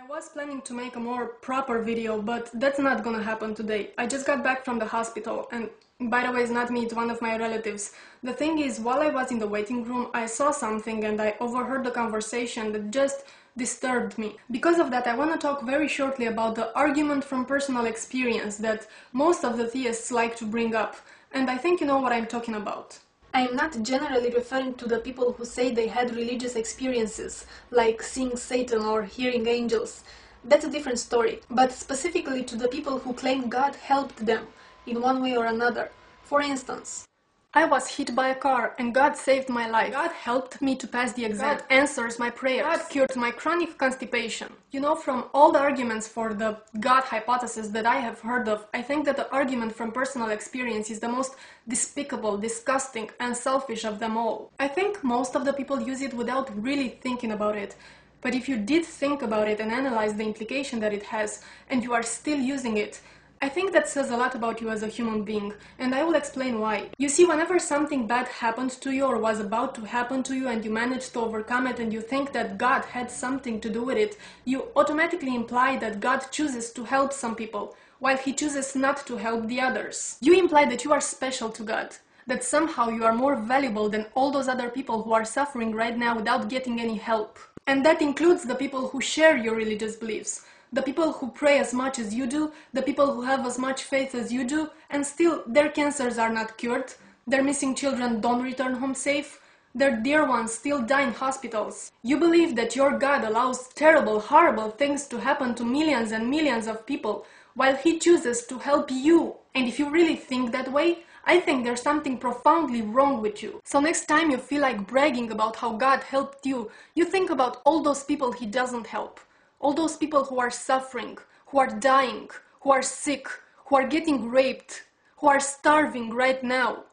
was planning to make a more proper video, but that's not gonna happen today. I just got back from the hospital, and by the way, it's not me, it's one of my relatives. The thing is, while I was in the waiting room, I saw something and I overheard the conversation that just disturbed me. Because of that, I want to talk very shortly about the argument from personal experience that most of the theists like to bring up, and I think you know what I'm talking about. I am not generally referring to the people who say they had religious experiences, like seeing Satan or hearing angels. That's a different story, but specifically to the people who claim God helped them in one way or another. For instance, I was hit by a car and God saved my life. God helped me to pass the exam. God answers my prayers. God cured my chronic constipation. You know, from all the arguments for the God hypothesis that I have heard of, I think that the argument from personal experience is the most despicable, disgusting, and selfish of them all. I think most of the people use it without really thinking about it. But if you did think about it and analyze the implication that it has, and you are still using it, I think that says a lot about you as a human being, and I will explain why. You see, whenever something bad happened to you or was about to happen to you and you managed to overcome it and you think that God had something to do with it, you automatically imply that God chooses to help some people, while He chooses not to help the others. You imply that you are special to God, that somehow you are more valuable than all those other people who are suffering right now without getting any help. And that includes the people who share your religious beliefs. The people who pray as much as you do, the people who have as much faith as you do, and still their cancers are not cured, their missing children don't return home safe, their dear ones still die in hospitals. You believe that your God allows terrible, horrible things to happen to millions and millions of people, while He chooses to help you. And if you really think that way, I think there's something profoundly wrong with you. So next time you feel like bragging about how God helped you, you think about all those people He doesn't help. All those people who are suffering, who are dying, who are sick, who are getting raped, who are starving right now.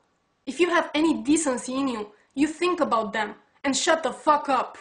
If you have any decency in you, you think about them and shut the fuck up.